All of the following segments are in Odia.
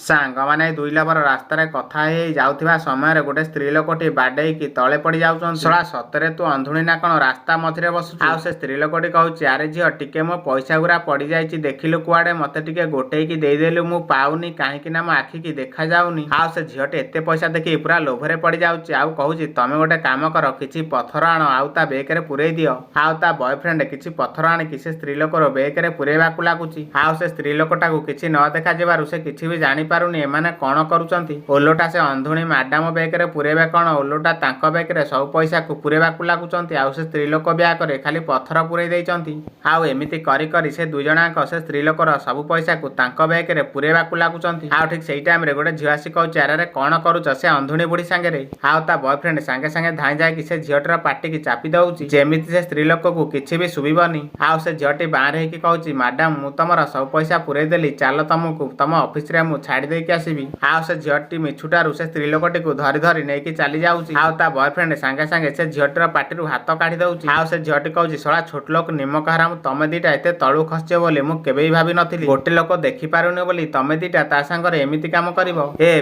ସାଙ୍ଗମାନେ ଦୁଇ ଲବର ରାସ୍ତାରେ କଥା ହେଇ ଯାଉଥିବା ସମୟରେ ଗୋଟେ ସ୍ତ୍ରୀ ଲୋକଟି ବାଡେଇକି ତଳେ ପଡି ଯାଉଛନ୍ତି। ଶଳା ସତରେ ତୁ ଅନ୍ଧୁଣି ନା କଣ ରାସ୍ତା ମଝିରେ ବସୁଛୁ? ଆଉ ସେ ସ୍ତ୍ରୀ ଲୋକଟି କହୁଛି, ଆରେ ଝିଅ ଟିକେ ମୋ ପଇସା ଗୁରା ପଡିଯାଇଛି ଦେଖିଲୁ କୁଆଡେ, ମତେ ଟିକେ ଗୋଟେଇକି ଦେଇଦେଲୁ, ମୁଁ ପାଉନି କାହିଁକି ନା ମୋ ଆଖିକି ଦେଖାଯାଉନି। ଆଉ ସେ ଝିଅଟି ଏତେ ପଇସା ଦେଖି ପୁରା ଲୋଭରେ ପଡି ଯାଉଛି। ଆଉ କହୁଛି, ତମେ ଗୋଟେ କାମ କର, କିଛି ପଥର ଆଣ ଆଉ ତା ବେକରେ ପୁରେଇ ଦିଅ। ଆଉ ତା ବୟଫ୍ରେଣ୍ଡ କିଛି ପଥର ଆଣିକି ସେ ସ୍ତ୍ରୀ ଲୋକର ବେକରେ ପୁରେଇବାକୁ ଲାଗୁଛି। ଆଉ ସେ ସ୍ତ୍ରୀ ଲୋକଟାକୁ କିଛି ନ ଦେଖାଯିବାରୁ ସେ କିଛି ବି ଜାଣିପାରୁନି ଏମାନେ କଣ କରୁଛନ୍ତି। ଓଲଟା ସେ ଅନ୍ଧୁଣୀ ମ୍ୟାଡାମ ବେକରେ ପୁରେଇବେ କଣ, ଓଲଟା ତାଙ୍କ ବେକରେ ସବୁ ପଇସାକୁ ପୁରେଇବାକୁ ଲାଗୁଛନ୍ତି। ଆଉ ସେ ସ୍ତ୍ରୀ ଲୋକ ବ୍ୟାଗରେ ଖାଲି ପଥର ପୁରେଇ ଦେଇଛନ୍ତି। ଆଉ ଏମିତି କରି କରି ସେ ଦୁଇଜଣାଙ୍କ ସେ ସ୍ତ୍ରୀ ଲୋକର ସବୁ ପଇସାକୁ ତାଙ୍କ ବେକରେ ପୁରେଇବାକୁ ଲାଗୁଛନ୍ତି। ଆଉ ଠିକ ସେଇ ଟାଇମରେ ଗୋଟେ ଝିଅ ଆସି କହୁଛି, ଆରେ କଣ କରୁଛ ସେ ଅନ୍ଧୁଣୀ ବୁଢୀ ସାଙ୍ଗରେ। ଆଉ ତା ବୟଫ୍ରେଣ୍ଡ ସାଙ୍ଗେ ସାଙ୍ଗେ ଧାଇଁ ଯାଇକି ସେ ଝିଅଟିର ପାଟିକି ଚାପି ଦଉଛି, ଯେମିତି ସେ ସ୍ତ୍ରୀ ଲୋକକୁ କିଛି ବି ଶୁଭିବନି। ଆଉ ସେ ଝିଅଟି ବାଁରେ ହେଇକି କହୁଛି, ମ୍ୟାଡାମ ମୁଁ ତମର ସବୁ ପଇସା ପୁରେଇ ଦେଲି, ଚାଲ ତମକୁ ତମ ଅଫିସରେ ମୁଁ ଛାଡି ଦେଇକି ଆସିବି। ଆଉ ସେ ଝିଅଟି ମିଛୁଟାରୁ ସେ ସ୍ତ୍ରୀ ଲୋକଟିକୁ ଧରି ଧରି ନେଇକି ଚାଲି ଯାଉଛି। ଆଉ ତା ବୟଫ୍ରେଣ୍ଡ ସାଙ୍ଗେ ସାଙ୍ଗେ ସେ ଝିଅଟିର ପାଟିରୁ ହାତ କାଢି ଦଉଛି। ଆଉ ସେ ଝିଅଟି କହୁଛି, ଶଳା ଛୋଟ ଲୋକ ନିମକ ହାରାମ, ତମେ ଦିଟା ଏତେ ତଳୁ ଖସିଛ ବୋଲି ମୁଁ କେବେ ବି ଭାବି ନଥିଲି। ଗୋଟେ ଲୋକ ଦେଖିପାରୁନି ବୋଲି ତମେ ଦିଟା ତା ସାଙ୍ଗରେ ଏମିତି କାମ କରିବ।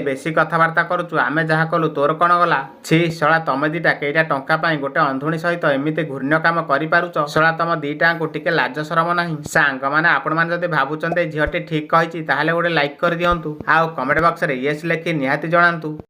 ବେଶୀ କଥାବାର୍ତ୍ତା କରୁଛୁ, ଆମେ ଯାହା କଲୁ ତୋର କଣ ଗଲା? ଛି ଶଳା ତମେ ଦିଟା କେଇଟା ଟଙ୍କା ପାଇଁ ଗୋଟେ ଅନ୍ଧୁଣୀ ସହିତ ଏମିତି ଘୃଣ୍ୟ କାମ କରିପାରୁଛ? ଶଳା ତମ ଦିଟାଙ୍କୁ ଟିକେ ଲାଜ ସରମ ନାହିଁ। ସାଙ୍ଗମାନେ ଆପଣମାନେ ଯଦି ଭାବୁଛନ୍ତି ଏ ଝିଅଟି ଠିକ କହିଛି ତାହେଲେ ଗୋଟେ ଲାଇକ୍ କରିଦିଅନ୍ତୁ। ଆଉ କମେଣ୍ଟ ବକ୍ସରେ ୟେସ୍ ଲେଖି ନିହାତି ଜଣାନ୍ତୁ।